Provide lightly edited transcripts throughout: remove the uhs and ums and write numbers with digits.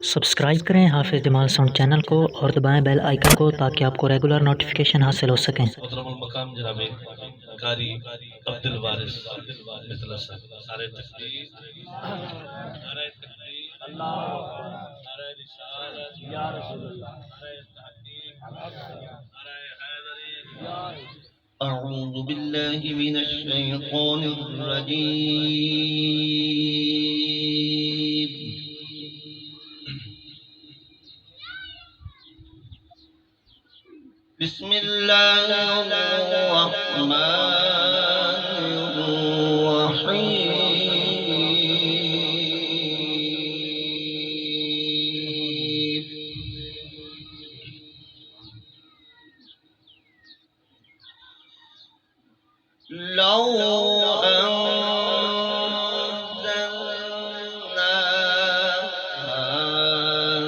सब्सक्राइब करें हाफिज़ Jamal sound channel को और दबाएं बेल आइकन को ताकि आपको रेगुलर नोटिफिकेशन हासिल हो सकें। मोहतरमुल मकाम जनाब कारी अब्दुल वारिस मितला साहब नारे तकबीर नारे तकबीर नारे रिसालत या रसूल अल्लाह नारे तहकीक नारे हैदरी। अऊज़ु बिल्लाहि मिनश शैतानिर रजीम। बिस्मिल्लाहिर्रहमानिर्रहीम। लौ अंज़लना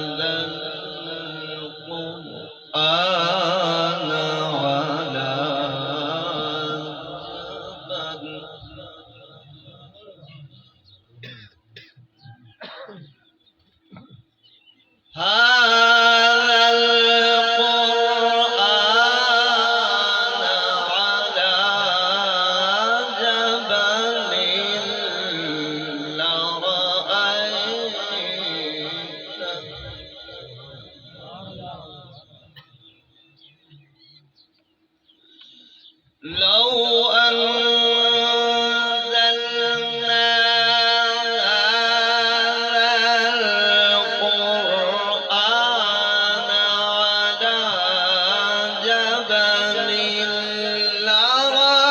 हाज़ल क़ुरआन अला هذا القرآن على جبل لو أنزلنا القرآن على جبل لرأيته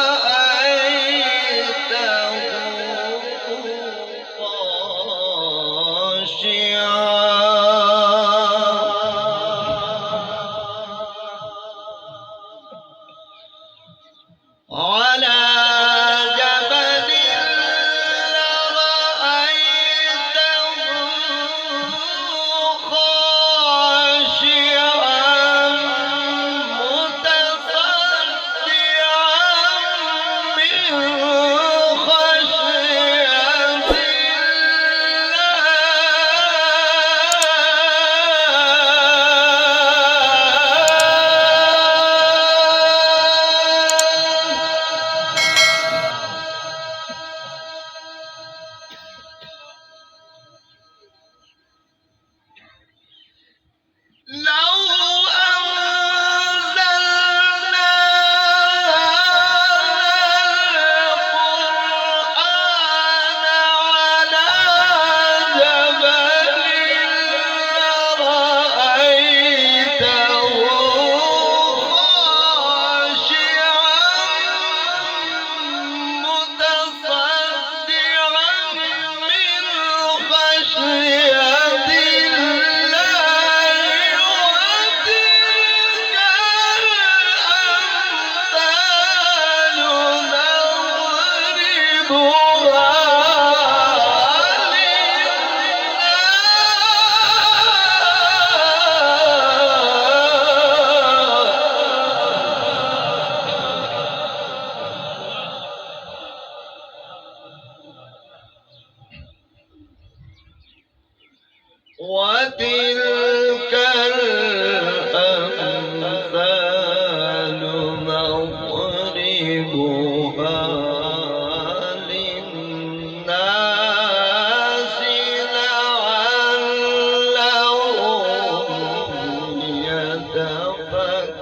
على جبل لرأيته خاشعا متصدعا من خشية لو أنزلنا القرآن على جبل لرأيته خاشعا متصدعا من خشية وتلك الأمثال نضربها للناس لعلهم يتفكرون.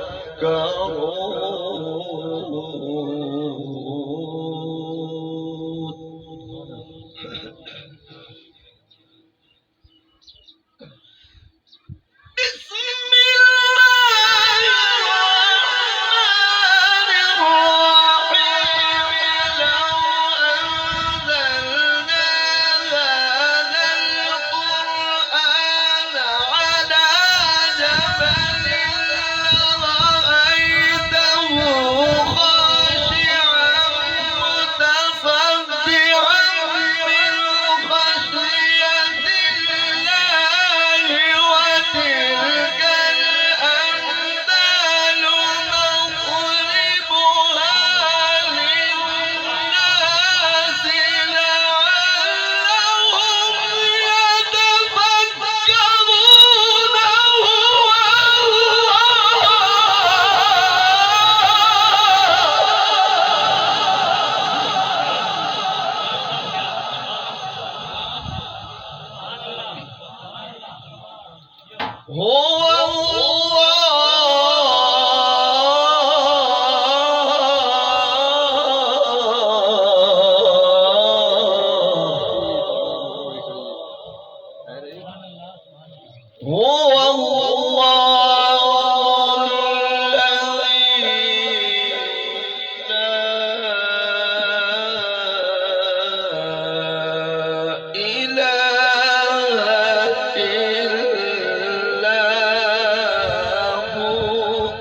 هو الله الذي لا إله إلا هو.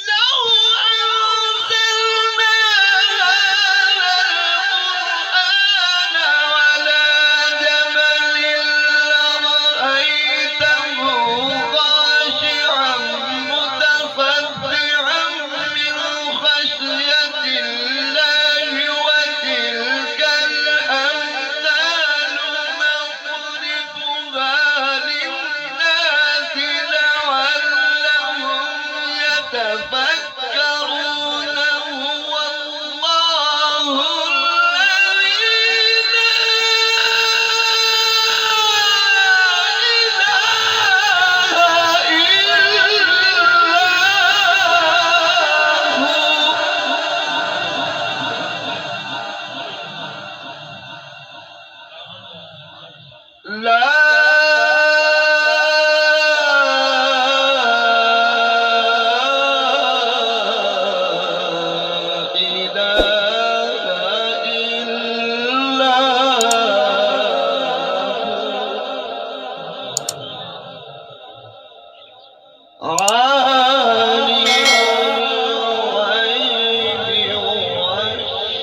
لو أنزلنا هذا القرآن على جبل لرأيته خاشعا متصدعا من خشية الله وتلك الأمثال نضربها للناس لعلهم يتفكرون. هو الله الذي لا إله إلا هو. لا إله إلا هو. عالم الغيب والشهادة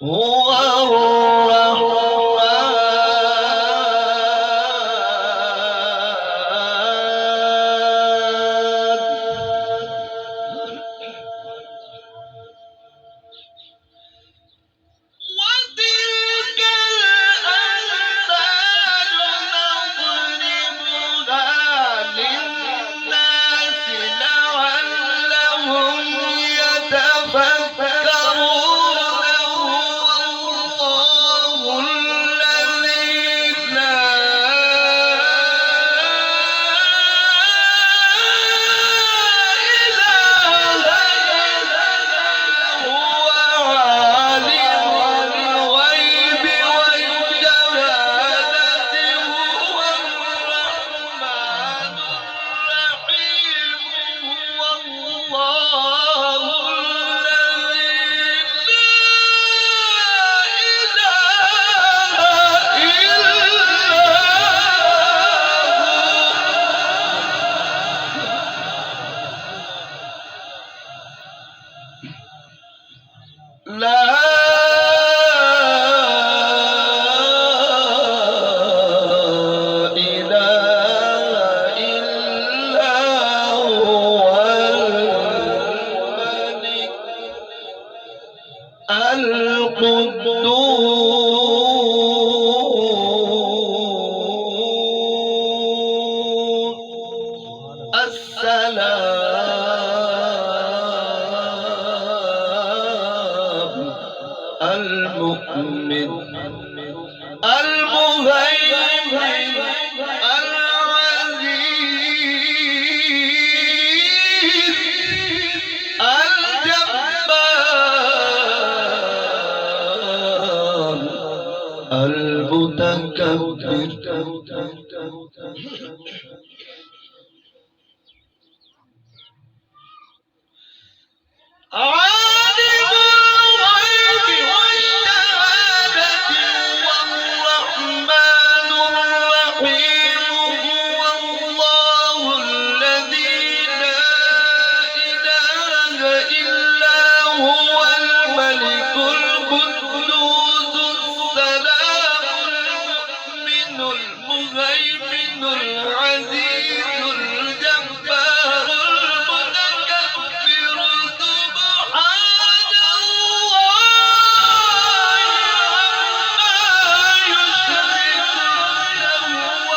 هو وتلك الأمثال نضربها للناس لعلهم يتفكرون. هو الله الذي لا إله إلا هو. عالم الغيب والشهادة هو الرحمن الرحيم. هو الله الذي لا إله إلا هو. لا إله إلا هو الملك القدوس السلام المؤمن المهيمن العزيز الجبار المتكبر. عالم الغيب والشهادة هو الرحمن الرحيم. هو الله الذي لا إله إلا هو الملك القدوس السلام المؤمن المهيمن العزيز الجبار المتكبر. سبحان الله عما يشركون. هو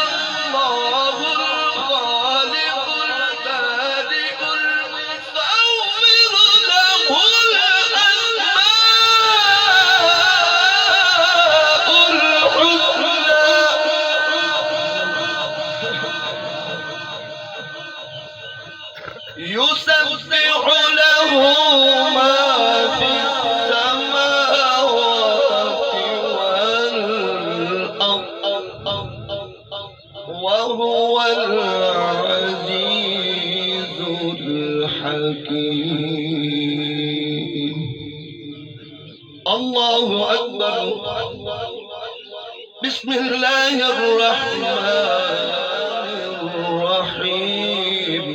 وهو العزيز الحكيم. الله أكبر. بسم الله الرحمن الرحيم.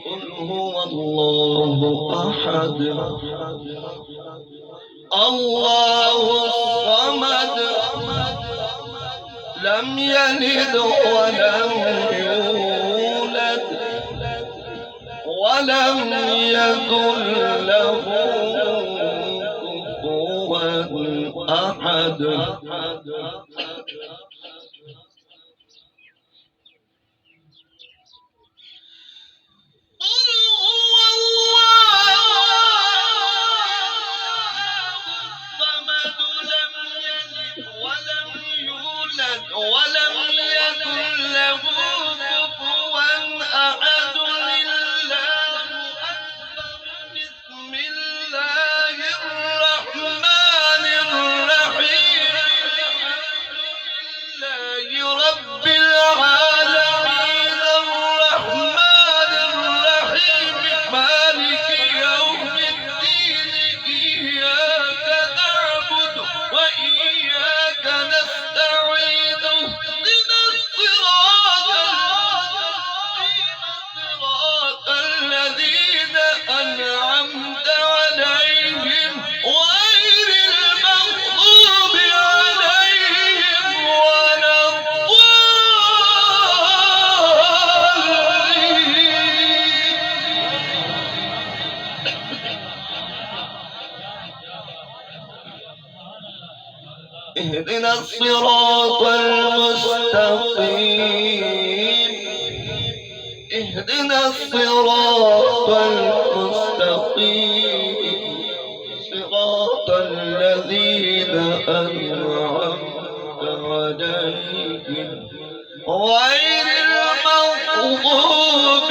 قل هو الله أحد الله الصمد لم يلد ولم يولد ولم يكن له كفوا أحد. ولم يكن له كفوا أحد. الله أكبر. بسم الله الرحمن الرحيم. الحمد لله رب العالمين الرحمن الرحيم مالك يوم الدين إياك نعبد وإياك نستعين. اهدنا الصراط الذين أنعمت عليهم غير المغضوب عليهم ولا الضالين. اهدنا الصراط المستقيم. اهدنا الصراط المستقيم صراط الذين أنعمت عليهم غير المغضوب